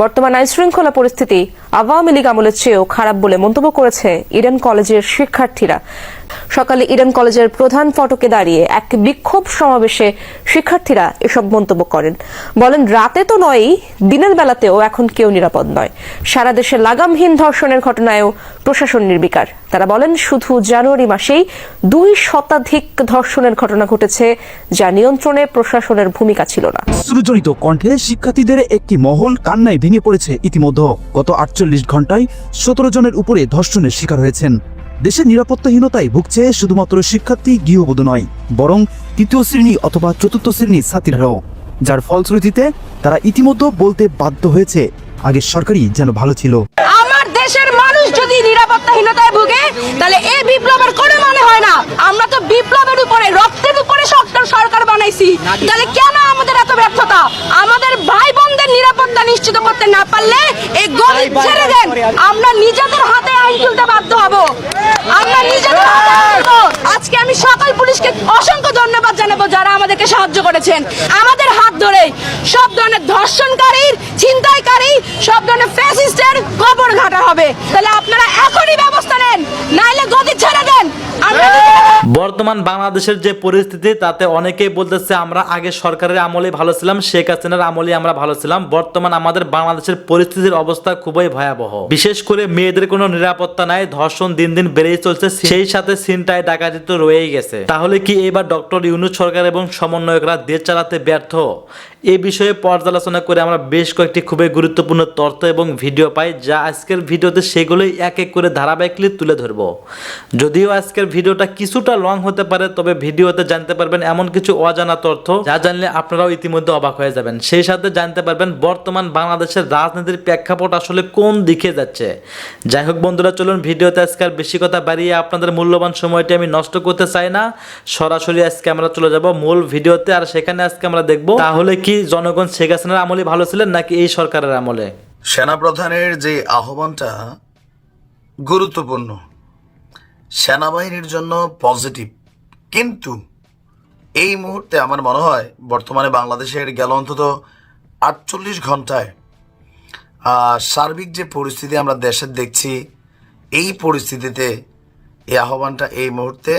বর্তমান আইনশৃঙ্খলা পরিস্থিতি আওয়ামী লীগ আমলের চেয়েও খারাপ বলে মন্তব্য করেছে ইডেন কলেজের শিক্ষার্থীরা। সকালে ইডেন কলেজের প্রধান ফটকে দাঁড়িয়ে এক বিক্ষোভ সমাবেশে শিক্ষার্থীরা এসব মন্তব্য করেন। বলেন, রাতে তো নয়ই, দিনের বেলাতেও এখন কেউ নিরাপদ নয়। সারা দেশে লাগামহীন ধর্ষণের ঘটনায়ও প্রশাসন নির্বিকার। তারা বলেন, শুধু জানুয়ারি মাসেই 2 শতাধিক ধর্ষণের ঘটনা ঘটেছে, যা নিয়ন্ত্রণে প্রশাসনের ভূমিকা ছিল না। সুরজনিত কণ্ঠে শিক্ষার্থীদের একটি মহল কান্নায় ভেঙে পড়েছে। ইতিমধ্যে গত 48 ঘন্টায় 17 জনের উপরে ধর্ষণের শিকার হয়েছেন। দেশের নিরাপত্তাহীনতায় ভুগছে শুধুমাত্র শিক্ষার্থী, গৃহবধূ নয়, বরং 3য় শ্রেণী অথবা 4র্থ শ্রেণীর ছাত্রীরাও, যার ফলশ্রুতিতে তারা ইতিমধ্যে বলতে বাধ্য হয়েছে আগের সরকারই যেন ভালো ছিল। আমার দেশের মানুষ যদি নিরাপত্তাহীনতায় ভুগে, তাহলে এই বিপ্লবের কোনো মানে হয় না। আমরা তো বিপ্লবের উপরে, রক্তের উপরে সরকার বানাইছি, তাহলে কেন আমাদের এত ব্যর্থতা? আমাদের ভাই বোনদের নিরাপত্তা নিশ্চিত করতে না পারলে এই গণিত ছেড়ে দেন, আমরা নিজেদের হাতে আইন তুলতে বাধ্য হব। আমরা নিজেদের হাতে আজকে আমি সকল পুলিশকে অসংখ্য ধন্যবাদ জানাবো যারা আমাদেরকে সাহায্য করেছেন। আমাদের হাত ধরে সব ধরনের ধর্ষণকারীর, ছিনতাইকারী, সব ধরনের ফ্যাসিস্টের কবর ঘাটা হবে। তাহলে আপনারা এখনই ব্যবস্থা নেন, নাইলে গদি ছেড়ে দেন। বর্তমান বাংলাদেশের যে পরিস্থিতি, তাতে অনেকেই বলতেছে আমরা আগে সরকারের আমলে ভালো ছিলাম, শেখ হাসিনার আমলে আমরা ভালো ছিলাম। বর্তমান আমাদের বাংলাদেশের পরিস্থিতির অবস্থা খুবই ভয়াবহ। বিশেষ করে মেয়েদের কোনো নিরাপত্তা নাই, ধর্ষণ দিন দিন বেড়েই চলছে, সেই সাথে ছিনতাই ডাকাতি তো রয়েই গেছে। তাহলে কি এবার ডক্টর ইউনূস সরকার এবং সমন্বয়করা দেশ চালাতে ব্যর্থ? এই বিষয়ে পর্যালোচনা করে আমরা বেশ কয়েকটি খুবই গুরুত্বপূর্ণ তথ্য এবং ভিডিও পাই, যা আজকের ভিডিওতে সেগুলোই এক এক করে ধারাবাহিকলি তুলে ধরবো। যদিও আজকের ভিডিওটা কিছুটা লং হতে পারে, তবে ভিডিওতে জানতে পারবেন এমন কিছু অজানা তথ্য যা জানলে আপনারাও ইতিমধ্যে অবাক হয়ে যাবেন। সেই সাথে জানতে পারবেন বর্তমান বাংলাদেশের রাজনীতির প্রেক্ষাপট আসলে কোন দিকে যাচ্ছে। যাই হোক বন্ধুরা, চলুন ভিডিওতে আজকে আর বেশি কথা বাড়িয়ে আপনাদের মূল্যবান সময়টি আমি নষ্ট করতে চাই না। সরাসরি আজকে আমরা চলে যাব মূল ভিডিওতে। আর সেখানে আজকে আমরা দেখব, তাহলে কি জনগণ শেখ হাসিনার আমলে ভালো ছিলেন নাকি এই সরকারের আমলে? সেনাপ্রধানের যে আহ্বানটা গুরুত্বপূর্ণ, সেনাবাহিনীর জন্য পজিটিভ, কিন্তু এই মুহূর্তে আমার মনে হয় বর্তমানে বাংলাদেশের গেল অন্তত 48 ঘন্টায় সার্বিক যে পরিস্থিতি আমরা দেশের দেখছি, এই পরিস্থিতিতে এই আহ্বানটা এই মুহূর্তে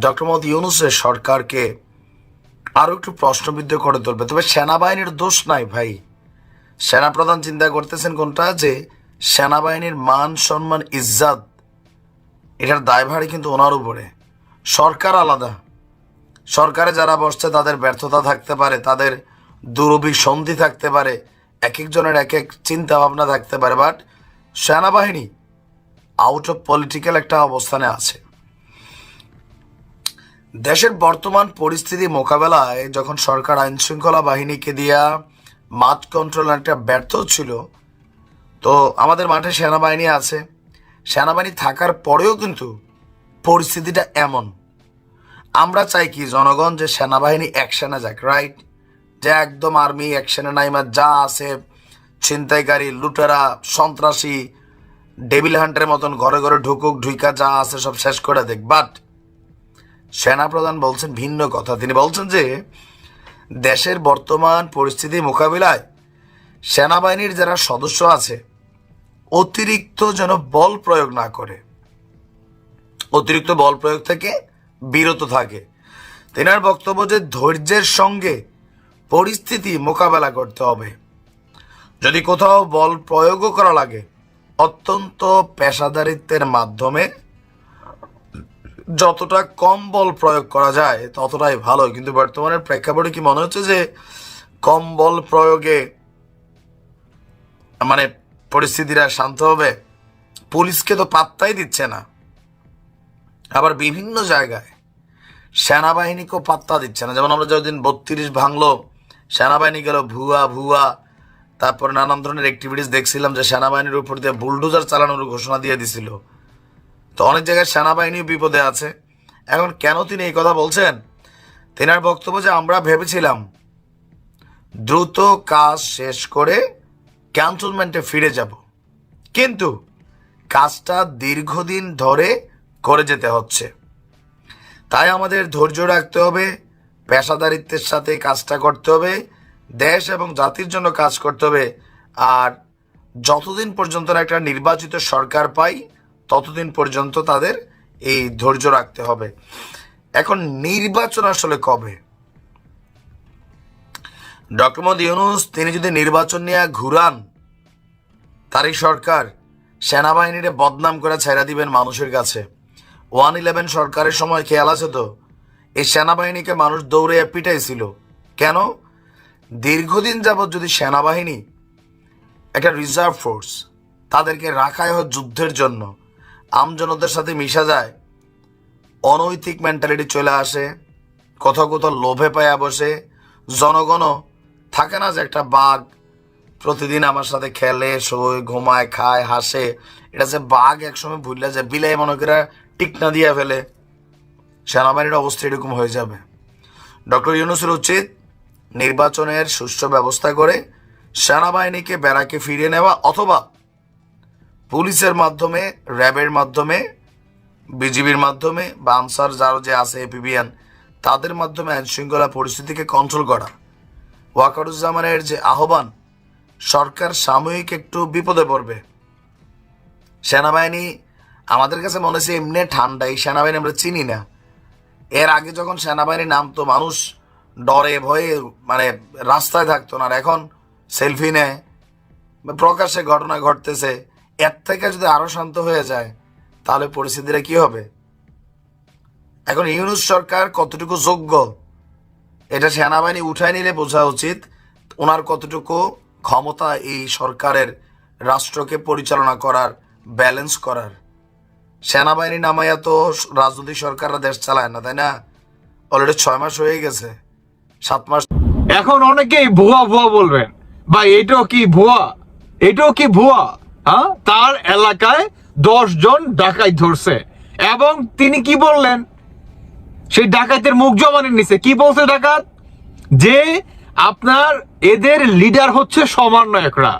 ডক্টর মোহাম্মদ ইউনূসের সরকারকে আরও একটু প্রশ্নবিদ্ধ করে তুলবে। তবে সেনাবাহিনীর দোষ নাই ভাই। সেনাপ্রধান চিন্তা করতেছেন কোনটা, যে সেনাবাহিনীর মান সম্মান ইজ্জত, এটার দায়ভারই কিন্তু ওনার উপরে। সরকার আলাদা, সরকারে যারা বসছে তাদের ব্যর্থতা থাকতে পারে, তাদের দুরভিসন্ধি থাকতে পারে, এক একজনের এক এক চিন্তা ভাবনা থাকতে পারে, বাট সেনাবাহিনী আউট অফ পলিটিক্যাল একটা অবস্থানে আছে। দেশের বর্তমান পরিস্থিতি মোকাবেলায় যখন সরকার আইন শৃঙ্খলা বাহিনীকে দিয়া মাঠ কন্ট্রোল একটা ব্যর্থ ছিল, তো আমাদের মাঠে সেনাবাহিনী আছে। সেনাবাহিনী থাকার পরেও কিন্তু পরিস্থিতিটা এমন। আমরা চাই কি জনগণ, যে সেনাবাহিনী অ্যাকশনে যাক, রাইট? যে একদম আর্মি অ্যাকশনে নাই, যা আছে ছিনতাইকারী, লুটেরা, সন্ত্রাসী, ডেভিল হান্টের মতন ঘরে ঘরে ঢুকুক, ঢুইকা যা আছে সব শেষ করে দেখ। বাট সেনাপ্রধান বলছেন ভিন্ন কথা। তিনি বলছেন যে দেশের বর্তমান পরিস্থিতি মোকাবিলায় সেনাবাহিনীর যারা সদস্য আছে অতিরিক্ত যেন বল প্রয়োগ না করে, অতিরিক্ত বল প্রয়োগ থেকে বিরত থাকে। তেনার বক্তব্য যে ধৈর্যের সঙ্গে পরিস্থিতি মোকাবেলা করতে হবে। যদি কোথাও বল প্রয়োগও করা লাগে, অত্যন্ত পেশাদারিত্বের মাধ্যমে যতটা কম বল প্রয়োগ করা যায় ততটাই ভালো। কিন্তু বর্তমানের প্রেক্ষাপটে কি মনে হচ্ছে যে কম বল প্রয়োগে মানে পরিস্থিতিটা শান্ত হবে? পুলিশকে তো পাত্তাই দিচ্ছে না, আবার বিভিন্ন জায়গায় সেনাবাহিনীকেও পাত্তা দিচ্ছে না। যেমন আমরা যতদিন 32 ভাঙলো, সেনাবাহিনী গেল ভুয়া ভুয়া, তারপরে নানান ধরনের অ্যাক্টিভিটিস দেখছিলাম যে সেনাবাহিনীর উপর দিয়ে বুলডোজার চালানোর ঘোষণা দিয়ে দিছিল। তো অনেক জায়গায় সেনাবাহিনী বিপদে আছে। এখন কেন তিনি এই কথা বলছেন? তেনার বক্তব্য যে আমরা ভেবেছিলাম দ্রুত কাজ শেষ করে ক্যান্টনমেন্টে ফিরে যাব, কিন্তু কাজটা দীর্ঘদিন ধরে করে যেতে হচ্ছে। তাই আমাদের ধৈর্য রাখতে হবে, পেশাদারিত্বের সাথে কাজটা করতে হবে, দেশ এবং জাতির জন্য কাজ করতে হবে। আর যতদিন পর্যন্ত না একটা নির্বাচিত সরকার পাই ততদিন পর্যন্ত তাদের এই ধৈর্য রাখতে হবে। এখন নির্বাচন আসলে কবে? ডক্টর মোহাম্মদ ইউনূস তিনি যদি নির্বাচন নিয়ে ঘুরান, তারই সরকার সেনাবাহিনীরে বদনাম করে ছেড়ে দিবেন মানুষের কাছে। 111 সরকারের সময় খেয়াল আছে তো, এই সেনাবাহিনীকে মানুষ দৌড়ে পিটাইছিল কেন? দীর্ঘদিন যাবৎ যদি সেনাবাহিনী একটা রিজার্ভ ফোর্স, তাদেরকে রাখাই হয় যুদ্ধের জন্য, আমজনতার সাথে মিশা যায়, অনৈতিক মেন্টালিটি চলে আসে, কোথাও কোথাও লোভে পায়া বসে। জনগণও থাকে না যে একটা বাঘ প্রতিদিন আমার সাথে খেলে, শোয়, ঘুমায়, খায়, হাসে, এটা যে বাঘ একসময় ভুললে যে বিলাই মনে করে টিকনা দিয়ে ফেলে, সেনাবাহিনীর অবস্থা এরকম হয়ে যাবে। ডক্টর ইউনূসের উচিত নির্বাচনের সুষ্ঠু ব্যবস্থা করে সেনাবাহিনীকে ব্যারাকে ফিরিয়ে নেওয়া, অথবা পুলিশের মাধ্যমে, র্যাবের মাধ্যমে, বিজিবির মাধ্যমে বা আনসার যারা যে আছে এপিবিএন, তাদের মাধ্যমে আইন শৃঙ্খলা পরিস্থিতিকে কন্ট্রোল করা। ওয়াকারুজ্জামানের যে আহ্বান, সরকার সাময়িক একটু বিপদে পড়বে। সেনাবাহিনী আমাদের কাছে মনে হচ্ছে এমনি ঠান্ডা, এই সেনাবাহিনী আমরা চিনি না। এর আগে যখন সেনাবাহিনী নামতো মানুষ ডরে ভয়ে মানে রাস্তায় থাকতো না, আর এখন সেলফি নেয়, প্রকাশ্যে ঘটনা ঘটতেছে। এর থেকে যদি আরো শান্ত হয়ে যায় তাহলে পরিস্থিতিটা কি হবে? এখন ইউনূস সরকার কতটুকু যোগ্য এটা সেনাবাহিনী উঠায় নিলে বোঝা উচিত ওনার কতটুকু ক্ষমতা এই সরকারের রাষ্ট্রকে পরিচালনা করার, ব্যালেন্স করার। সেনাবাহিনী নামাইয়া তো রাজনৈতিক সরকাররা দেশ চালায় না, তাই না? অলরেডি 6 মাস হয়ে গেছে, 7 মাস। এখন অনেকেই ভুয়া ভুয়া বলবেন, ভাই এটাও কি ভুয়া, এটাও কি ভুয়া? হ্যাঁ, তার এলাকায় 10 জন ডাকাত ধরছে এবং তিনি কি বললেন? সেই ডাকাতের মুখ জমানের নিচে কি বলছে ডাকাত? যে আপনার এদের লিডার হচ্ছে সমন্বয়করা,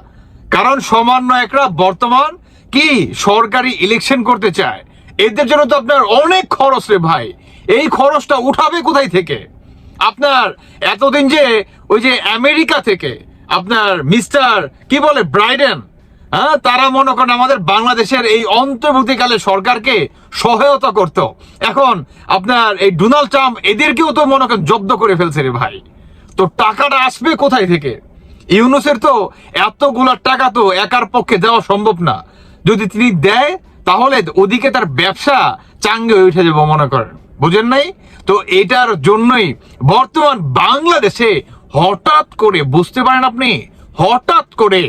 কারণ সমন্বয়করা বর্তমান কি সরকারি ইলেকশন করতে চায়। এদের জন্য তো আপনার অনেক খরচ রে ভাই, এই খরচটা উঠাবে কোথায় থেকে? আপনার এতদিন যে ওই যে আমেরিকা থেকে আপনার মিস্টার কি বলে ব্রাইডেন, হ্যাঁ, তারা মনে করেন আমাদের বাংলাদেশের এই অন্তর্বর্তীকালে সরকারকে সহায়তা করত। এখন আপনার এই ডোনাল্ড ট্রাম্প এদেরকেও তো মনে করেন জব্দ করে ফেলছে রে ভাই। তো টাকাটা আসবে কোথায় থেকে? ইউনূসের তো এতগুলা টাকা তো একার পক্ষে দেওয়া সম্ভব না। যদি তিনি দেয় তাহলে ওদিকে তার ব্যবসা চাঙ্গে উঠে যাবো মনে করেন, বুঝেন নাই? তো এটার জন্যই বর্তমান বাংলাদেশে হঠাৎ করে, বুঝতে পারেন আপনি, হঠাৎ করে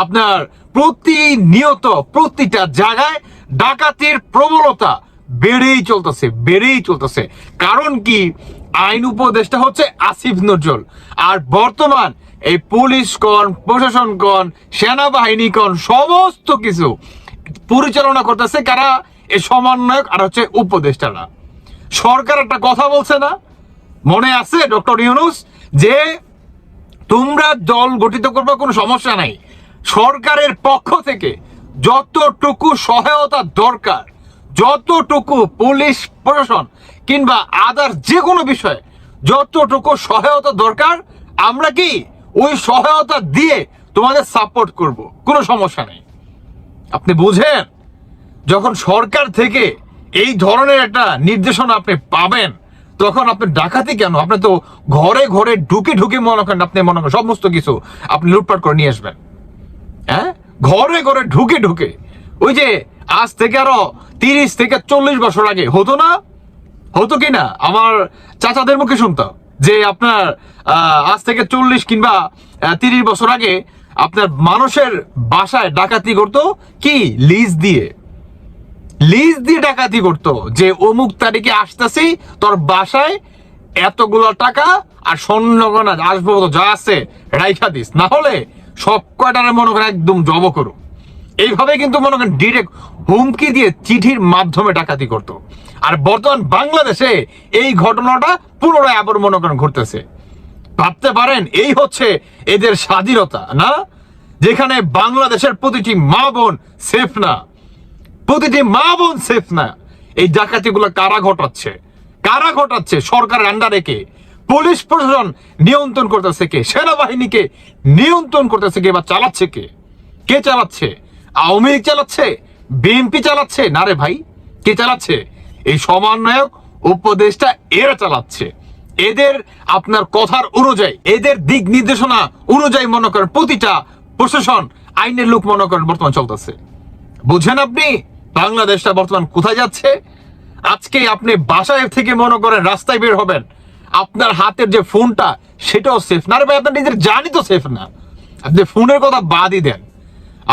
আপনার প্রতিনিয়ত প্রতিটা জায়গায় ডাকাতির প্রবণতা বেড়েই চলতেছে। কারণ কি? আইন উপদেষ্টা হচ্ছে আসিফ নজরুল, আর বর্তমান এই পুলিশ কোন, প্রশাসন কোন, সেনাবাহিনী কোন, সমস্ত কিছু পরিচালনা করতেছে কারা? এই সমন্বয়ক আর হচ্ছে উপদেষ্টারা। সরকার একটা কথা বলছে না, মনে আছে ডক্টর ইউনূস, যে তোমরা দল গঠিত করবে, কোনো সমস্যা নাই, সরকারের পক্ষ থেকে যতটুকু সহায়তা দরকার, যতটুকু পুলিশ প্রশাসন কিংবা আদার যে কোনো বিষয়ে যতটুকু সহায়তা দরকার, আমরা কি ওই সহায়তা দিয়ে তোমাদের সাপোর্ট করব, কোনো সমস্যা নেই। আপনি বুঝেন, যখন সরকার থেকে এই ধরনের একটা নির্দেশনা আপনি পাবেন, তখন আপনি ডাকাতি কেন? আপনি তো ঘরে ঘরে ঢুকে মনে করেন আপনি মনে করেন সমস্ত কিছু আপনি লুটপাট করে নিয়ে আসবেন। হ্যাঁ, ঘরে ঘরে ঢুকে ওই যে আজ থেকে আরো 30 থেকে 40 বছর আগে হতো না, হতো কিনা? আমার চাচাদের মুখে শুনতাম যে আপনার আজ থেকে 40 কিংবা 30 বছর আগে আপনার মানুষের বাসায় ডাকাতি করতো কি? লিজ দিয়ে ডাকাতি করতো, যে অমুক তারিখে আসতেছি তোর বাসায় এতগুলো টাকা আর স্বর্ণগয়না আসবাবপত্র যা আছে রাইখা দিস, না হলে সব কয়টারে মনে করেন একদম জব করো। এইভাবে কিন্তু মনে করেন ডিরেক্ট হুমকি দিয়ে চিঠির মাধ্যমে ডাকাতি করতো। আর বর্তমান বাংলাদেশে এই ঘটনাটা পুনরায় আবার মনে করেন ঘটতেছে। ভাবতে পারেন এই হচ্ছে এদের স্বাধীনতা না, যেখানে বাংলাদেশের প্রতিটি মা বোন সেফ না, এই ডাকাতিগুলো কারা ঘটাচ্ছে? সরকারের আন্ডারে কে? পুলিশ প্রশাসন নিয়ন্ত্রণ করতেছে কে? সেনাবাহিনীকে নিয়ন্ত্রণ করতেছে কে বা চালাচ্ছে কে? কে চালাচ্ছে? আওয়ামী লীগ চালাচ্ছে? বিএনপি চালাচ্ছে? না রে ভাই, কে চালাচ্ছে? এই সমন্বয়ক উপদেষ্টা এরা চালাচ্ছে। এদের আপনার কথার অনুযায়ী, এদের দিক নির্দেশনা অনুযায়ী মনে করেন প্রতিটা প্রশাসন আইনের লোক মনে করেন বর্তমান চলতেছে। বুঝেন আপনি বাংলাদেশটা বর্তমান কোথায় যাচ্ছে? আজকে আপনি বাসায় থেকে মনে করেন রাস্তায় বের হবেন, আপনার হাতের যে ফোনটা সেটাও সেফ না রে ভাই। আপনার নিজের জানই তো সেফ না। আপনি ফোনের কথা বাদই দেন,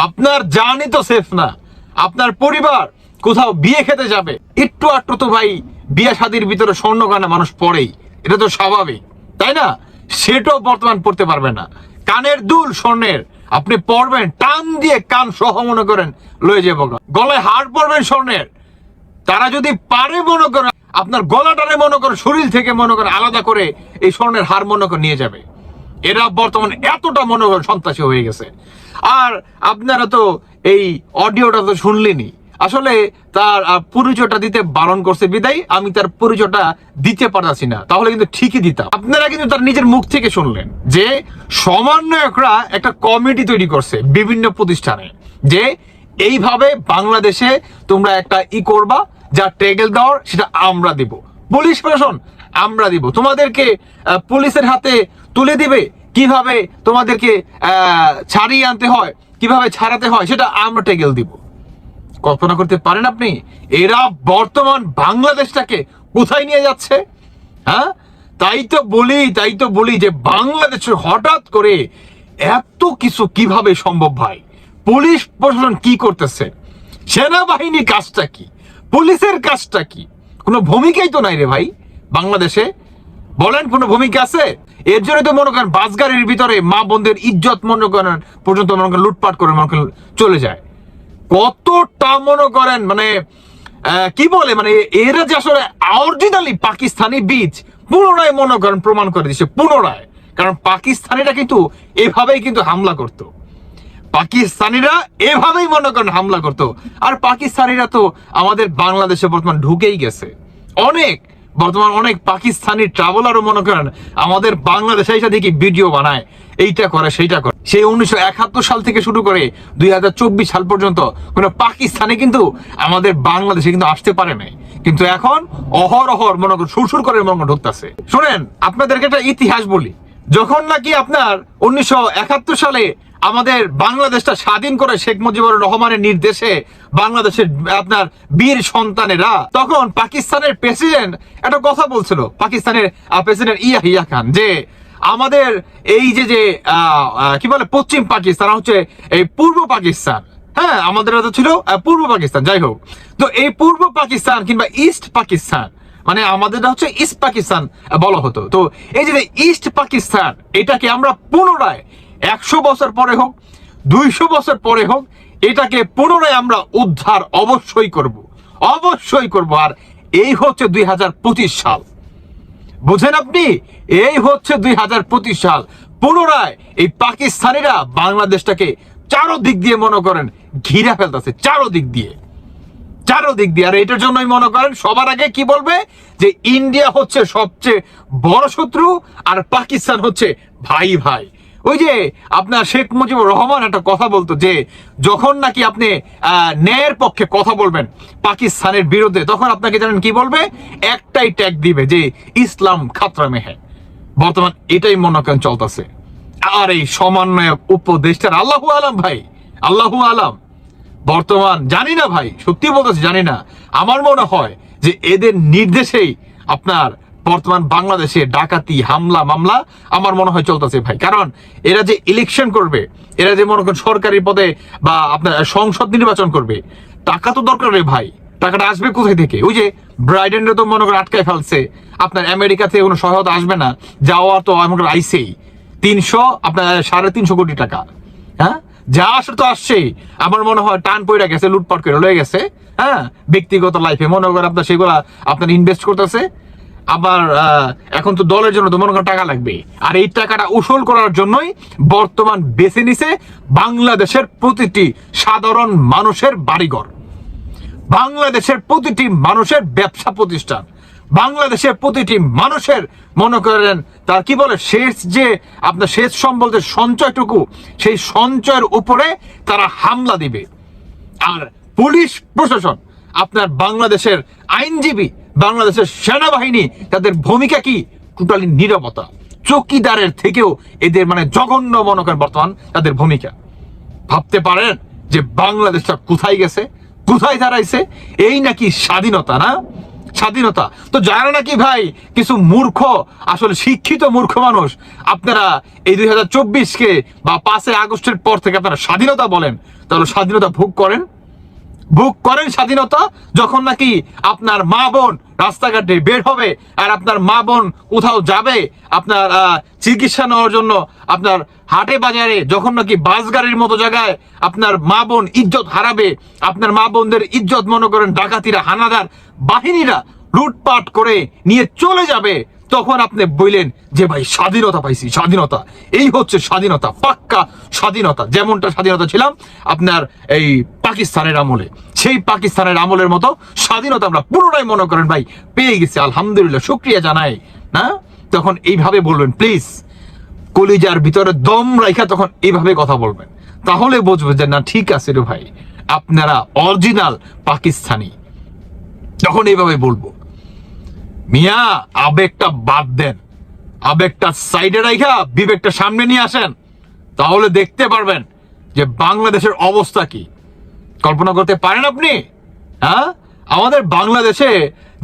আপনার জানই তো সেফ না। আপনার পরিবার কোথাও বিয়ে খেতে যাবে, একটু আটটু তো ভাই বিয়ে শাদির ভিতরে স্বর্ণ কানে মানুষ পড়েই, এটা তো স্বাভাবিক, তাই না? সেটাও বর্তমান পড়তে পারবে না। কানের দুল স্বর্ণের আপনি পরবেন, টান দিয়ে কান সহ মনে করেন লয়ে যাবো। গলায় হার পরবেন স্বর্ণের, তারা যদি পারে মনে করেন আপনার গলাটারে মনে করেন শরীর থেকে মনে করেন আলাদা করে এই স্বর্ণের হার মনে করে নিয়ে যাবে। এরা বর্তমানে এতটা মনে করেন সন্ত্রাসী হয়ে গেছে। আর আপনারা তো এই অডিওটা তো শুনলেনই, আসলে তার পরিচয়টা দিতে বারণ করছে বিদায় আমি তার পরিচয়টা দিতে পারছি না, তাহলে কিন্তু ঠিকই দিতাম। আপনারা কিন্তু তার নিজের মুখ থেকে শুনলেন যে সমন্বয়করা একটা কমিটি তৈরি করছে বিভিন্ন প্রতিষ্ঠানে, যে এইভাবে বাংলাদেশে তোমরা একটা করবা, যা টেগেল দেওয়ার সেটা আমরা দিব, পুলিশ প্রশাসন আমরা দিব, তোমাদেরকে পুলিশের হাতে তুলে দিবে, কিভাবে তোমাদেরকে ছাড়িয়ে আনতে হয়, কিভাবে ছাড়াতে হয় সেটা আমরা টেগেল দিব। কল্পনা করতে পারেন আপনি এরা বর্তমান বাংলাদেশটাকে কোথায় নিয়ে যাচ্ছে? হ্যাঁ, তাই তো বলি যে বাংলাদেশে হঠাৎ করে এত কিছু কিভাবে সম্ভব ভাই? পুলিশ প্রশাসন কি করতেছে? সেনাবাহিনীর কাজটা কি? পুলিশের কাজটা কি? কোনো ভূমিকাই তো নাই রে ভাই বাংলাদেশে। বলেন কোনো ভূমিকা আছে? এর জন্য তো মনে করেন বাস গাড়ির ভিতরে মা বোনদের ইজ্জত মনে করেন পর্যন্ত মনে করেন লুটপাট করে মনে করেন চলে যায়। কতটা মনে করেন মানে কি বলে মানে এরা যে আসলে অরিজিনালি পাকিস্তানি বীজ পুনরায় মনে করেন প্রমাণ করে দিচ্ছে পুনরায়। কারণ পাকিস্তানিরা কিন্তু এভাবেই কিন্তু হামলা করতো, পাকিস্তানিরা এভাবেই মনে করেন হামলা করতো। আর পাকিস্তানিরা তো আমাদের বাংলাদেশে বর্তমান ঢুকেই গেছে। অনেক পাকিস্তানি ট্রাভেলারও মনে করেন আমাদের বাংলাদেশে এসে দেখি ভিডিও বানায়, এইটা করে সেইটা করে। সেই 1971 সাল থেকে শুরু করে 2024 সাল পর্যন্ত কোনো পাকিস্তানি কিন্তু আমাদের বাংলাদেশে কিন্তু আসতে পারে নাই, কিন্তু এখন অহরহর মনে করেন সুরসুর করে মনে করেন ঢুকতেছে। শুনেন আপনাদেরকে একটা ইতিহাস বলি, যখন নাকি আপনার 1971 সালে আমাদের বাংলাদেশটা স্বাধীন করে শেখ মুজিবুর রহমানের নির্দেশে বাংলাদেশের আপনার বীর সন্তানেরা, তখন পাকিস্তানের প্রেসিডেন্ট একটা কথা বলছিল, পাকিস্তানের প্রেসিডেন্ট ইয়াহিয়া খান, যে আমাদের এই যে কি বলে পশ্চিম পাকিস্তান হচ্ছে এই পূর্ব পাকিস্তান, হ্যাঁ আমাদের তো ছিল পূর্ব পাকিস্তান, যাই হোক। তো এই পূর্ব পাকিস্তান কিংবা ইস্ট পাকিস্তান মানে আমাদের হচ্ছে ইস্ট পাকিস্তান বলা হতো। তো এই যে ইস্ট পাকিস্তান এটাকে আমরা পুনরায় 100 বছর পরে হোক 200 বছর পরে হোক এটাকে পুনরায় আমরা উদ্ধার অবশ্যই করব। আর এই হচ্ছে 2025 সাল, বুঝেন আপনি? এই হচ্ছে 2025 সাল। পুনরায় এই পাকিস্তানিরা বাংলাদেশটাকে চারোদিক দিয়ে মনে করেন ঘিরে ফেলতেছে, চারোদিক দিয়ে। আর এটার জন্যই মনে করেন সবার আগে কি বলবে যে ইন্ডিয়া হচ্ছে সবচেয়ে বড় শত্রু আর পাকিস্তান হচ্ছে ভাই। ওই যে আপনার শেখ মুজিবুর রহমান একটা কথা বলতো যে যখন নাকি আপনি ন্যায়ের পক্ষে কথা বলবেন পাকিস্তানের বিরুদ্ধে, তখন আপনাকে জানেন কি বলবে? একটাই ট্যাগ দিবে যে ইসলাম খাতরা মে হ্যায়। বর্তমান এটাই মনে করেন চলতেছে। আর এই সমন্বয়ক উপদেষ্টার আল্লাহু আলাম ভাই, আল্লাহু আলাম। বর্তমান জানি না ভাই, সত্যি বলতেছি জানি না। আমার মনে হয় যে এদের নির্দেশেই আপনার বর্তমান বাংলাদেশে ডাকাতি হামলা মামলা আমার মনে হয় চলতেছে ভাই। কারণ এরা যে ইলেকশন করবে, এরা যে মনে করেন সরকারি পদে বা আপনার সংসদ নির্বাচন করবে, টাকা তো দরকার রে ভাই। টাকাটা আসবে কোথায় থেকে? ওই যে ব্রাইডেনরা তো মনে করেন আটকায় ফেলছে, আপনার আমেরিকা থেকে কোনো সহায়তা আসবে না, যাওয়া তো মনে করেন আইসেই 350 কোটি টাকা। হ্যাঁ, যা আসে তো আসছেই। আমার মনে হয় টান পড়ে গেছে, লুটপাট করে লয়ে গেছে। হ্যাঁ, ব্যক্তিগত লাইফে মনে করেন আপনার সেগুলা আপনার ইনভেস্ট করতেছে। আবার এখন তো দলের জন্য তো মনে করেন টাকা লাগবে, আর এই টাকাটা উসুল করার জন্যই বর্তমান বেছে নিছে বাংলাদেশের প্রতিটি সাধারণ মানুষের বাড়িঘর, বাংলাদেশের প্রতিটি মানুষের ব্যবসা প্রতিষ্ঠান, বাংলাদেশের প্রতিটি মানুষের মনে করেন তার কি বলে শেষ যে আপনার শেষ সম্বল যে সঞ্চয়টুকু, সেই সঞ্চয়ের উপরে তারা হামলা দিবে। আর পুলিশ প্রশাসন, আপনার বাংলাদেশের আইনজীবী, বাংলাদেশের সেনাবাহিনী, তাদের ভূমিকা কি? টোটালি নীরবতা। চৌকিদারের থেকেও এদের মানে জঘন্য মনে করেন বর্তমান তাদের ভূমিকা। ভাবতে পারেন যে বাংলাদেশটা কোথায় গেছে, কোথায় দাঁড়াইছে? এই নাকি স্বাধীনতা? না স্বাধীনতা তো যারা নাকি ভাই কিছু মূর্খ, আসলে শিক্ষিত মূর্খ মানুষ, আপনারা এই 2024-কে বা 5 আগস্টের পর থেকে আপনারা স্বাধীনতা বলেন, তাহলে স্বাধীনতা ভোগ করেন স্বাধীনতা যখন নাকি আপনার মা বোন রাস্তাঘাটে বের হবে, আর আপনার মা বোন কোথাও যাবে আপনার চিকিৎসা নেওয়ার জন্য, আপনার হাটে বাজারে যখন নাকি বাস গাড়ির মতো জায়গায় আপনার মা বোন ইজ্জত হারাবে, আপনার মা বোনদের ইজ্জত মনে করেন ডাকাতিরা, হানাদার বাহিনীরা লুটপাট করে নিয়ে চলে যাবে, তখন আপনি বললেন যে ভাই স্বাধীনতা পাইছি, স্বাধীনতা। এই হচ্ছে স্বাধীনতা, পাক্কা স্বাধীনতা। যেমনটা স্বাধীনতা ছিলাম আপনার এই পাকিস্তানের আমলে, সেই পাকিস্তানের আমলের মতো স্বাধীনতা আমরা পুরোটাই মনে করেন ভাই পেয়ে গেছি, আলহামদুলিল্লাহ, শুকরিয়া জানাই না। তখন এইভাবে বলবেন প্লিজ, কলিজার ভিতরে দম রাখা তখন এইভাবে কথা বলবেন, তাহলে বুঝবেন যে না ঠিক আছে রে ভাই, আপনারা অরিজিনাল পাকিস্তানি। তখন এইভাবে বলবো, মিয়া আবেগটা বাদ দেন, আবেগটা সাইডে রাখা বিবেকটা সামনে নিয়ে আসেন, তাহলে দেখতে পারবেন যে বাংলাদেশের অবস্থা কি। কল্পনা করতে পারেন আপনি? হ্যাঁ, আমাদের বাংলাদেশে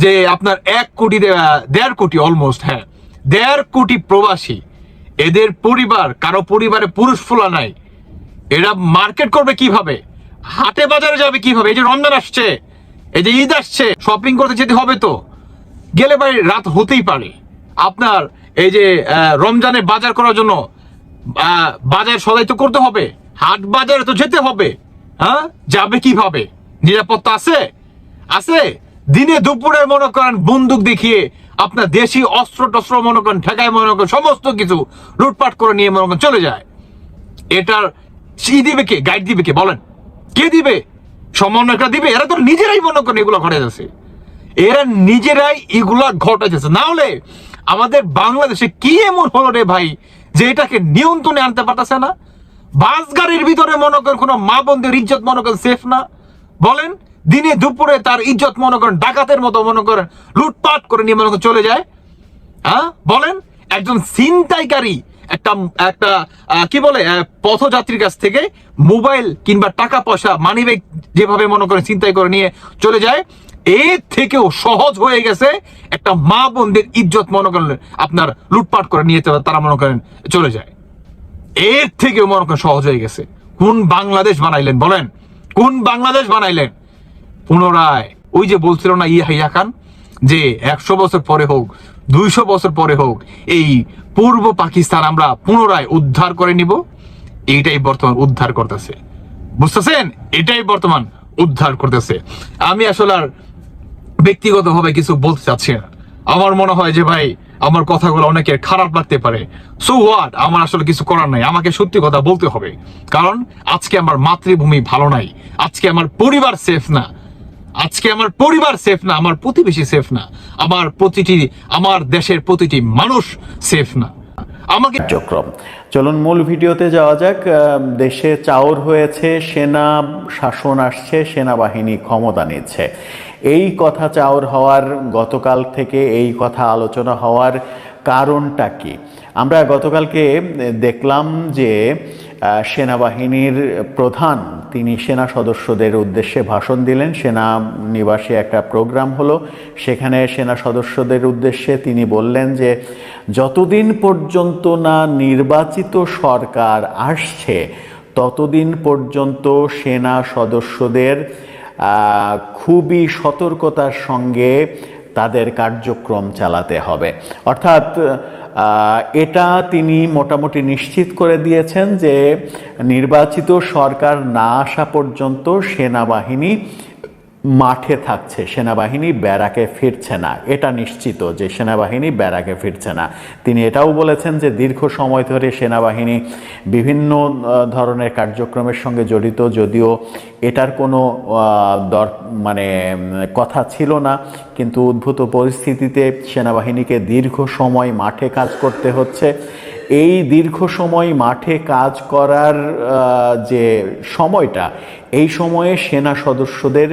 যে আপনার 1.5 কোটি অলমোস্ট, হ্যাঁ 1.5 কোটি প্রবাসী, এদের পরিবার, কারো পরিবারে পুরুষ ফুলা নাই, এরা মার্কেট করবে কিভাবে? হাটে বাজারে যাবে কিভাবে? এই যে রমজান আসছে, এই যে ঈদ আসছে, শপিং করতে যেতে হবে, তো গেলে ভাই রাত হতেই পারে। আপনার এই যে রমজানে বাজার করার জন্য বাজার সদাই তো করতে হবে, হাট বাজারে তো যেতে হবে। হ্যাঁ, যাবে কিভাবে? নিরাপত্তা আছে? দিনে দুপুরে মনে করেন বন্দুক দেখিয়ে আপনার দেশি অস্ত্র টস্ত্র মনে করেন ঠেকায়, মনে করেন সমস্ত কিছু লুটপাট করে নিয়ে মনে করেন চলে যায়। এটার দিবে কে? গাইড দিবে কে? বলেন, কে দিবে? সমন্বয়টা দিবে? এরা তো নিজেরাই মনে করেন এগুলো ঘটে যাচ্ছে, এরা নিজেরাই এগুলা ঘটাইতেছে। না হলে আমাদের বাংলাদেশে কি এমন হলো রে ভাই যে এটাকে নিয়ন্ত্রণে আনতে পারতেছে না? বাস গাড়ির ভিতরে মনে করেন কোনো মা বোনদের ইজ্জত মনে করেন সেফ না? বলেন, দিনে দুপুরে তার ইজ্জত মনে করেন ডাকাতের মতো মনে করেন লুটপাট করে নিয়ে মনে করেন চলে যায়। হ্যাঁ বলেন, একজন ছিনতাইকারী একটা কি বলে পথযাত্রীর কাছ থেকে মোবাইল কিংবা টাকা পয়সা, মানিব্যাগ যেভাবে মনে করেন ছিনতাই করে নিয়ে চলে যায়, এর থেকেও সহজ হয়ে গেছে একটা মা বোনদের ইজ্জত মনে করেন আপনার লুটপাট করে নিয়ে তারা মনে করেন চলে যায়। এর থেকেও মনে করেন সহজ হয়ে গেছে। কোন বাংলাদেশ বানাইলেন বলেন? কোন বাংলাদেশ বানাইলেন? পুনরায় ওই যে বলছিল না ইয়াহিয়া খান যে 100 বছর পরে হোক, 200 বছর পরে হোক, এই পূর্ব পাকিস্তান আমরা পুনরায় উদ্ধার করে নিব। এইটাই বর্তমান উদ্ধার করতেছে, বুঝতেছেন? এটাই বর্তমান উদ্ধার করতেছে। আমি আসলে আর ব্যক্তিগতভাবে কিছু বলতে চাচ্ছি না। আমার মনে হয় যে ভাই আমার কথাগুলো অনেকের খারাপ লাগতে পারে, সো হোয়াট, আমার আসলে কিছু করার নাই, আমাকে সত্যি কথা বলতে হবে। কারণ আজকে আমার মাতৃভূমি ভালো নাই, আজকে আমার পরিবার সেফ না, আজকে আমার পরিবার সেফ না, আমার প্রতিবেশী সেফ না, আমার দেশের প্রতিটি মানুষ সেফ না। আমাকে কার্যক্রম চলুন মূল ভিডিওতে যাওয়া যাক। দেশে চাউর হয়েছে, সেনা শাসন আসছে, সেনাবাহিনী ক্ষমতা নিচ্ছে, এই কথা চাউর হওয়ার, গতকাল থেকে এই কথা আলোচনা হওয়ার কারণটা কি? আমরা গতকালকে দেখলাম যে সেনাবাহিনীর প্রধান তিনি সেনা সদস্যদের উদ্দেশ্যে ভাষণ দিলেন। সেনা নিবাসে একটা প্রোগ্রাম হলো, সেখানে সেনা সদস্যদের উদ্দেশ্যে তিনি বললেন যে যতদিন পর্যন্ত না নির্বাচিত সরকার আসছে ততদিন পর্যন্ত সেনা সদস্যদের খুবই সতর্কতার সঙ্গে তাদের কার্যক্রম চালাতে হবে। অর্থাৎ এটা তিনি মোটামুটি নিশ্চিত করে দিয়েছেন যে নির্বাচিত সরকার না আসা পর্যন্ত সেনাবাহিনী মাঠে থাকছে, সেনাবাহিনী ব্যারাকে ফিরছে না, এটা নিশ্চিত যে সেনাবাহিনী ব্যারাকে ফিরছে না। তিনি এটাও বলেছেন যে দীর্ঘ সময় ধরে সেনাবাহিনী বিভিন্ন ধরনের কার্যক্রমের সঙ্গে জড়িত, যদিও এটার কোনো কথা ছিল না, কিন্তু উদ্ভূত পরিস্থিতিতে সেনাবাহিনীকে দীর্ঘ সময় মাঠে কাজ করতে হচ্ছে। এই দীর্ঘ সময় মাঠে কাজ করার যে সময়টা, এই সময়ে সেনা সদস্যদের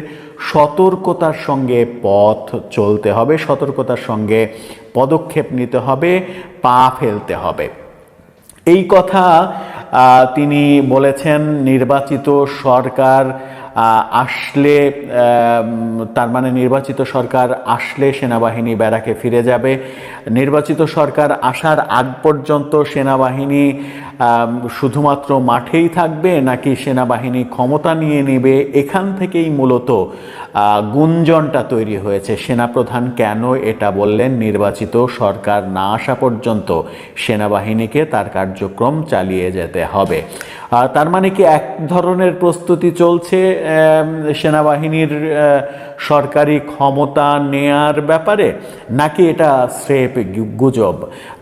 সতর্কতার সঙ্গে পথ চলতে হবে, সতর্কতার সঙ্গে পদক্ষেপ নিতে হবে, পা ফেলতে হবে। এই কথা তিনি বলেছেন। নির্বাচিত সরকার আসলে, তার মানে নির্বাচিত সরকার আসলে সেনাবাহিনী ব্যারাকে ফিরে যাবে। নির্বাচিত সরকার আসার আগ পর্যন্ত সেনাবাহিনী শুধুমাত্র মাঠেই থাকবে নাকি সেনাবাহিনী ক্ষমতা নিয়ে নেবে, এখান থেকেই মূলত গুঞ্জনটা তৈরি হয়েছে। সেনাপ্রধান কেন এটা বললেন, নির্বাচিত সরকার না আসা পর্যন্ত সেনাবাহিনীকে তার কার্যক্রম চালিয়ে যেতে হবে। তার মানে কি এক ধরনের প্রস্তুতি চলছে সেনাবাহিনীর সরকারি ক্ষমতা নেয়ার ব্যাপারে, নাকি এটা স্রেফ গুজব?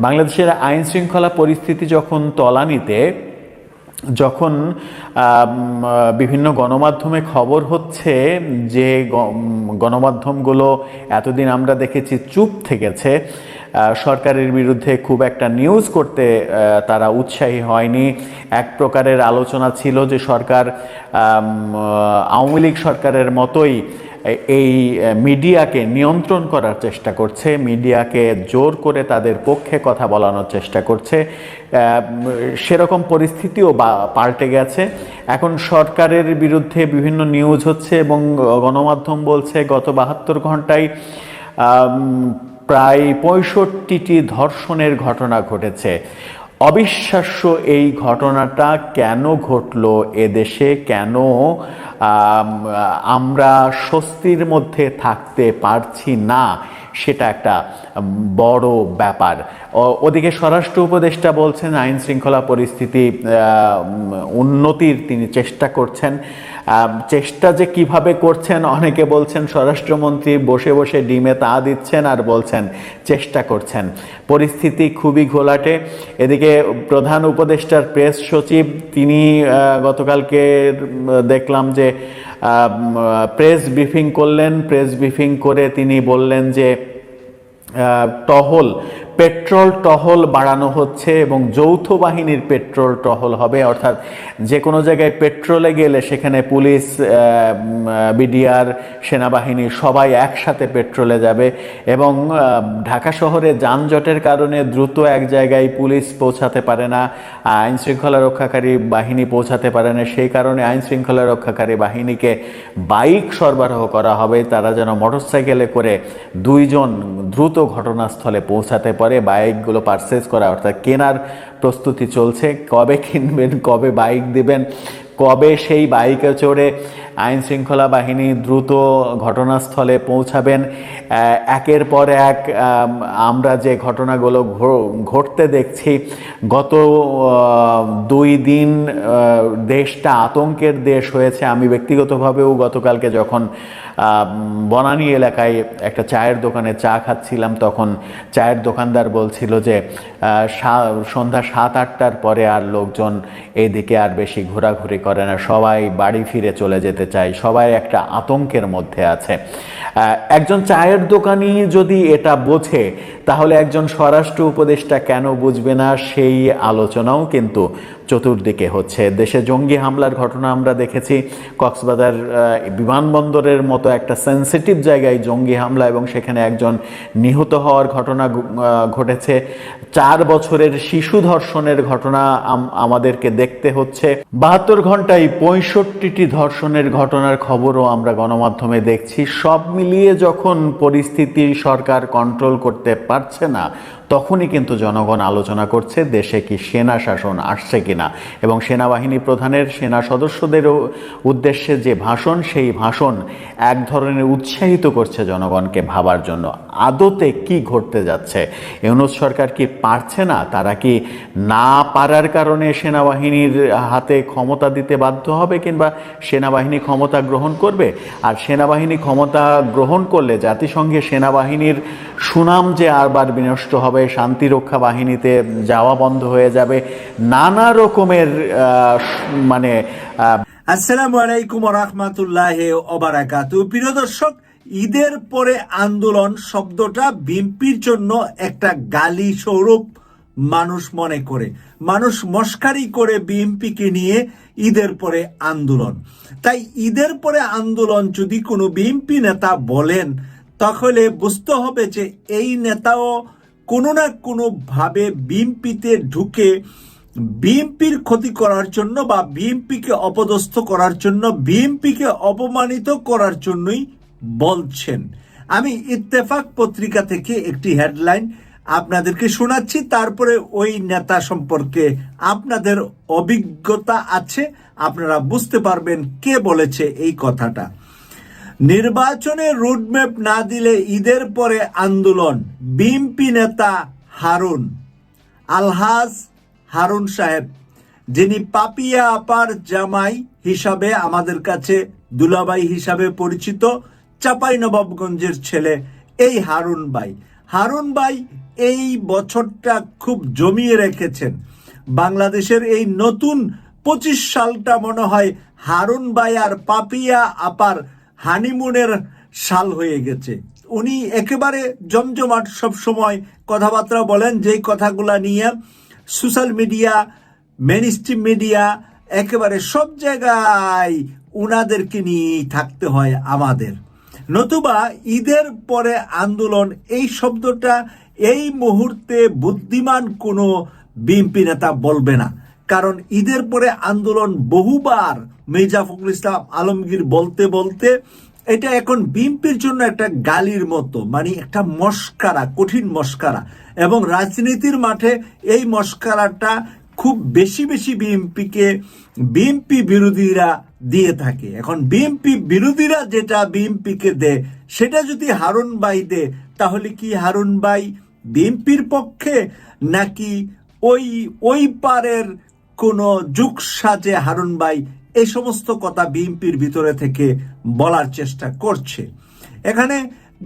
বাংলাদেশের আইন শৃঙ্খলা পরিস্থিতি যখন তলানিতে, যখন বিভিন্ন গণমাধ্যমে খবর হচ্ছে যে গণমাধ্যমগুলো এতদিন আমরা দেখেছি চুপ থেকেছে, সরকারের বিরুদ্ধে খুব একটা নিউজ করতে তারা উৎসাহী হয়নি। এক প্রকারের আলোচনা ছিল যে সরকার আওয়ামী লীগ সরকারের মতোই এই মিডিয়াকে নিয়ন্ত্রণ করার চেষ্টা করছে, মিডিয়াকে জোর করে তাদের পক্ষে কথা বলানোর চেষ্টা করছে। সেরকম পরিস্থিতিও পাল্টে গেছে। এখন সরকারের বিরুদ্ধে বিভিন্ন নিউজ হচ্ছে এবং গণমাধ্যম বলছে গত 72 ঘন্টায় প্রায় 65টি ধর্ষণের ঘটনা ঘটেছে। অবিশ্বাস্য এই ঘটনাটা কেন ঘটলো এদেশে, কেন আমরা স্বস্তির মধ্যে থাকতে পারছি না, সেটা একটা বড় ব্যাপার। ওদিকে স্বরাষ্ট্র উপদেষ্টা বলছেন আইন শৃঙ্খলা পরিস্থিতি উন্নতির তিনি চেষ্টা করছেন। চেষ্টা যে কিভাবে করছেন, অনেকে বলছেন স্বরাষ্ট্রমন্ত্রী বসে বসে ডিমে তা দিচ্ছেন আর বলছেন চেষ্টা করছেন। পরিস্থিতি খুবই ঘোলাটে। এদিকে প্রধান উপদেষ্টার প্রেস সচিব, তিনি গতকালকে দেখলাম যে প্রেস ব্রিফিং করলেন। প্রেস ব্রিফিং করে তিনি বললেন যে পেট্রোল টহল বাড়ানো হচ্ছে এবং যৌথ বাহিনীর পেট্রোল টহল হবে, অর্থাৎ যে কোনো জায়গায় পেট্রোলে গেলে সেখানে পুলিশ, বিডিআর, সেনাবাহিনী সবাই একসাথে পেট্রোলে যাবে এবং ঢাকা শহরে যানজটের কারণে দ্রুত এক জায়গায় পুলিশ পৌঁছাতে পারে না, আইন শৃঙ্খলা রক্ষাকারী বাহিনী পৌঁছাতে পারে না। সেই কারণে আইন শৃঙ্খলা রক্ষাকারী বাহিনীকে বাইক সরবরাহ করা হবে, তারা যেন মোটরসাইকেলে করে 2 জন দ্রুত ঘটনাস্থলে পৌঁছাতে পারে। বাইকগুলো পারচেজ করা, অর্থাৎ কেনার প্রস্তুতি চলছে। কবে কিনবেন, কবে বাইক দিবেন, কবে সেই বাইকে চড়ে আইন শৃঙ্খলা বাহিনী দ্রুত ঘটনাস্থলে পৌঁছাবেন, একের পর এক আমরা যে ঘটনাগুলো ঘটতে দেখছি, গত 2 দিন দেশটা আতঙ্কের দেশ হয়েছে। আমি ব্যক্তিগতভাবেও গতকালকে যখন বনানী এলাকায় একটা চায়ের দোকানে চা খাচ্ছিলাম, তখন চায়ের দোকানদার বলছিল যে সন্ধ্যা 7-8টার পরে আর লোকজন এইদিকে আর বেশি ঘোরাঘুরি করে না, সবাই বাড়ি ফিরে চলে যেতে চায়, সবাই একটা আতঙ্কের মধ্যে আছে। একজন চায়ের দোকানি যদি এটা বোঝে, তাহলে একজন স্বরাষ্ট্র উপদেষ্টা কেন বুঝবে না? সেই আলোচনাও কিন্তু চতুর্দিকে হচ্ছে। দেশে জঙ্গি হামলার ঘটনা আমরা দেখেছি, কক্সবাজার বিমানবন্দরের মতো একটা সেন্সিটিভ জায়গায় জঙ্গি হামলা এবং সেখানে একজন নিহত হওয়ার ঘটনা ঘটেছে। 4 বছরের শিশু ধর্ষণের ঘটনা আমাদেরকে দেখতে হচ্ছে। 72 ঘন্টায় 65টি ধর্ষণের ঘটনার খবরও আমরা গণমাধ্যমে দেখছি। সব মিলিয়ে যখন পরিস্থিতি সরকার কন্ট্রোল করতে পারছে না, তখনই কিন্তু জনগণ আলোচনা করছে দেশে কি সেনা শাসন আসছে কিনা, এবং সেনাবাহিনী প্রধানের সেনা সদস্যদের উদ্দেশ্যে যে ভাষণ, সেই ভাষণ এক ধরনের উৎসাহিত করছে জনগণকে ভাবার জন্য আদতে কি ঘটতে যাচ্ছে। ইউনূস সরকার কি পারছে না? তারা কি না পারার কারণে সেনাবাহিনীর হাতে ক্ষমতা দিতে বাধ্য হবে, কিংবা সেনাবাহিনী ক্ষমতা গ্রহণ করবে? আর সেনাবাহিনী ক্ষমতা গ্রহণ করলে জাতিসংঘে সেনাবাহিনীর সুনাম যে আরবার বিনষ্ট হবে, শান্তিরক্ষা বাহিনীতে যাওয়া বন্ধ হয়ে যাবে, নানা রকমের আসসালামু আলাইকুম ওয়া রাহমাতুল্লাহি ওয়া বারাকাতুহু। প্রিয় দর্শক, ঈদের পরে আন্দোলন শব্দটা বিএনপির জন্য একটা গালি স্বরূপ মানুষ মনে করে, মানুষ মস্কারি করে বিএনপিকে নিয়ে ঈদের পরে আন্দোলন। তাই ঈদের পরে আন্দোলন যদি কোনো বিএনপি নেতা বলেন, তাহলে বুঝতে হবে যে এই নেতাও কোনো না কোনো ভাবে বিএনপিতে ঢুকে বিএনপির ক্ষতি করার জন্য বা বিএনপিকে অপদস্থ করার জন্য, বিএনপিকে অপমানিত করার জন্যই বলছেন। আমি ইত্তেফাক পত্রিকা থেকে একটি হেডলাইন আপনাদেরকে শোনাচ্ছি, তারপরে ওই নেতা সম্পর্কে আপনাদের অভিজ্ঞতা আছে, আপনারা বুঝতে পারবেন কে বলেছে এই কথাটা। নির্বাচনে রোডম্যাপ না দিলে ঈদের পরে আন্দোলন, বিএনপি নেতা হারুন আলহাজ হারুন সাহেব, যিনি পাপিয়া আপার জামাই হিসাবে আমাদের কাছে দুলাভাই হিসাবে পরিচিত, চাঁপাইনবাবগঞ্জের ছেলে এই হারুন ভাই এই বছরটা খুব জমিয়ে রেখেছেন। বাংলাদেশের এই নতুন 25 সালটা মনে হয় হারুন ভাই আর পাপিয়া আপার হানিমুনের সাল হয়ে গেছে। উনি একেবারে জমজমাট সবসময় কথাবার্তা বলেন, যেই কথাগুলা নিয়ে সোশ্যাল মিডিয়া, মেইনস্ট্রিম মিডিয়া, একেবারে সব জায়গায় উনাদেরকে নিয়েই থাকতে হয় আমাদের। নতুবা ঈদের পরে আন্দোলন এই শব্দটা এই মুহূর্তে বুদ্ধিমান কোনো বিএনপি নেতা বলবে না, কারণ ঈদের পরে আন্দোলন বহুবার মির্জা ফখরুল ইসলাম আলমগীর বলতে এটা এখন বিএনপির জন্য একটা গালির মতো, মানে একটা মস্কারা, কঠিন মস্কারা, এবং রাজনীতির মাঠে এই মস্কারাটা খুব বেশি বিএনপি বিরোধীরা দিয়ে থাকে। এখন বিএনপি বিরোধীরা যেটা বিএনপিকে দেয়, সেটা যদি হারুন ভাই দেয়, তাহলে কি হারুন ভাই বিএনপির পক্ষে, নাকি ওই পারের কোনো যুগ সাজে হারুন ভাই এই সমস্ত কথা বিএনপির ভিতরে থেকে বলার চেষ্টা করছে। এখানে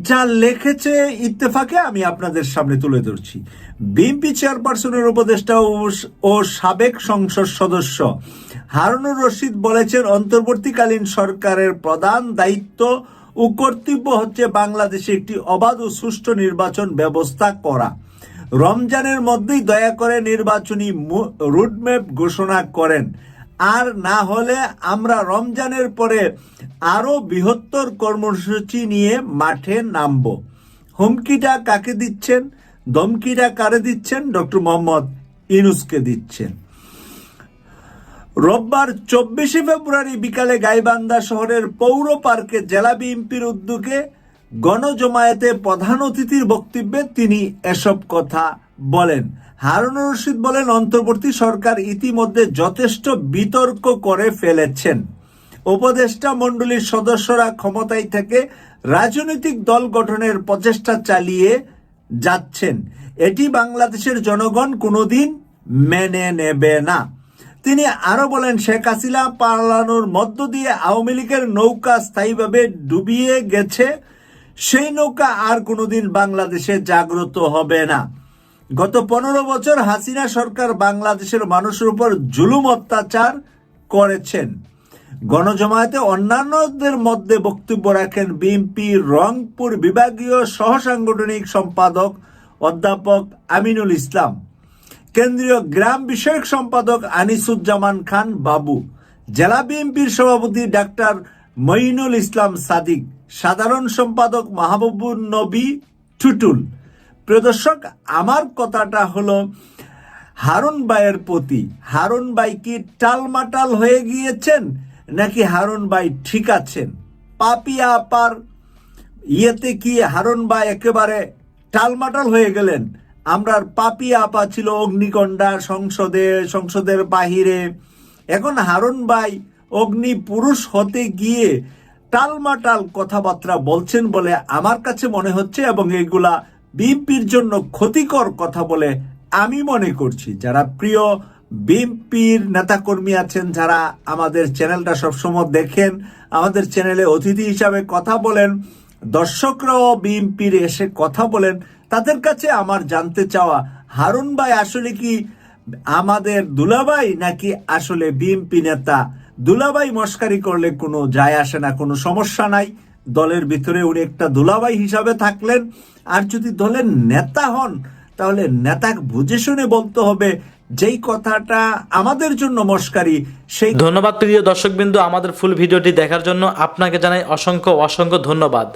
যা লিখেছে ইত্তেফাকে আমি আপনাদের সামনে তুলে ধরছি। বিএনপি চেয়ারপারসনের উপদেষ্টা ও সাবেক সংসদ সদস্য হারুনুর রশিদ বলেছেন, অন্তর্বর্তীকালীন সরকারের প্রধান দায়িত্ব ও কর্তব্য হচ্ছে বাংলাদেশে একটি অবাধ ও সুষ্ঠু নির্বাচন ব্যবস্থা করা। রমজানের মধ্যেই দয়া করে নির্বাচনী রোডম্যাপ ঘোষণা করেন, আর না হলে আমরা রমজানের পরে আরো বৃহত্তর কর্মসূচি নিয়ে মাঠে নামব। হুমকিটা কাকে দিচ্ছেন, ধমকিটা কারে দিচ্ছেন? ডক্টর মোহাম্মদ ইউনূসকে দিচ্ছেন। রোববার 24 ফেব্রুয়ারি বিকালে গাইবান্ধা শহরের পৌর পার্কে জেলা বিএনপির উদ্যোগে গণজমায়েতে প্রধান অতিথির বক্তব্যে তিনি এসব কথা বলেন। হারুনুর রশিদ বলেন, অন্তর্বর্তী সরকার ইতিমধ্যে যথেষ্ট বিতর্ক করে ফেলেছেন। উপদেষ্টা মণ্ডলীর সদস্যরা ক্ষমতায় থেকে রাজনৈতিক দল গঠনের প্রচেষ্টা চালিয়ে যাচ্ছেন, এটি বাংলাদেশের জনগণ কোনোদিন মেনে নেবে না। তিনি আরো বলেন, শেখ হাসিনা পালানোর মধ্য দিয়ে আওয়ামী লীগের নৌকা স্থায়ীভাবে ডুবিয়ে গেছে, সেই নৌকা আর কোনোদিন বাংলাদেশে জাগ্রত হবে না। গত 15 বছর হাসিনা সরকার বাংলাদেশের মানুষের উপর জুলুম অত্যাচার করেছেন। গণজমায়েতে অন্যান্যদের মধ্যে বক্তব্য রাখেন বিএনপি রংপুর বিভাগীয় সহ সাংগঠনিক সম্পাদক অধ্যাপক আমিনুল ইসলাম, কেন্দ্রীয় গ্রাম বিষয়ক সম্পাদক আনিসুজ্জামান খান বাবু, জেলা বিএনপির সভাপতি ডাক্তার মঈনুল ইসলাম সাদিক, সাধারণ সম্পাদক মাহবুবুন নবী টুটুল। প্রিয় দর্শক, আমার কথাটা হলো হারুন ভাইয়ের প্রতি, হারুন ভাই কি টালমাটাল হয়ে গিয়েছেন, নাকি হারুন ভাই ঠিক আছেন? পাপিয়া আপার ইয়েতে কি হারুন ভাই একেবারে টালমাটাল হয়ে গেলেন? আমরার পাপি আপা ছিল অগ্নিকণ্ডা সংসদের বাহিরে। এখন হারুন ভাই অগ্নি পুরুষ হতে গিয়ে টালমাটাল কথাবার্তা বলছেন বলে আমার কাছে মনে হচ্ছে, এবং এগুলা বিএনপির জন্য ক্ষতিকর কথা বলে আমি মনে করছি। যারা প্রিয় বিএনপির নেতাকর্মী আছেন, যারা আমাদের চ্যানেলটা সবসময় দেখেন, আমাদের চ্যানেলে অতিথি হিসাবে কথা বলেন, দর্শকরাও বিএনপির এসে কথা বলেন, তাদের কাছে আমার জানতে চাওয়া, হারুন ভাই আসলে কি আমাদের দুলাভাই নাকি আসলে বিএনপি নেতা? দুলাভাই মস্কারি করলে কোনো যায় আসে না, কোনো সমস্যা নাই। দলের ভিতরে উনি একটা দুলাভাই হিসাবে থাকলেন। আর যদি দলের নেতা হন তাহলে নেতা বুঝে শুনে বলতে হবে, যেই কথাটা আমাদের জন্য মস্কারি সেই। ধন্যবাদ প্রিয় দর্শকবৃন্দু, আমাদের ফুল ভিডিওটি দেখার জন্য আপনাকে জানাই অসংখ্য অসংখ্য ধন্যবাদ।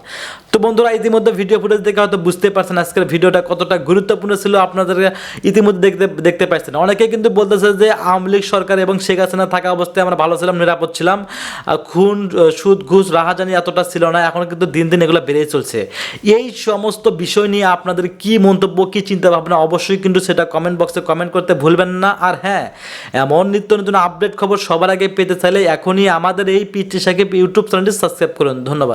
তো বন্ধুরা, ইতিমধ্যে ভিডিও ফুটেজ দেখে হয়তো বুঝতে পারছেন আজকের ভিডিওটা কতটা গুরুত্বপূর্ণ ছিল, আপনাদের ইতিমধ্যে দেখতে পাচ্ছেন। অনেকে কিন্তু বলতেছে যে আওয়ামী লীগ সরকার এবং শেখ হাসিনা থাকা অবস্থায় আমরা ভালো ছিলাম, নিরাপদ ছিলাম, খুন সুদ ঘুষ রাহাজানি এতটা ছিল না। এখন কিন্তু দিন দিন এগুলো বেড়েই চলছে। এই সমস্ত বিষয় নিয়ে আপনাদের কি মন্তব্য, কি চিন্তা ভাবনা, অবশ্যই কিন্তু সেটা কমেন্ট বক্সে কমেন্ট করতে ভুলবেন না। আর হ্যাঁ, এমন নিত্য নতুন আপডেট খবর সবার আগে পেতে চাইলে এখনই আমাদের এই পিটি সাকিব ইউটিউব চ্যানেলটি সাবস্ক্রাইব করুন। ধন্যবাদ।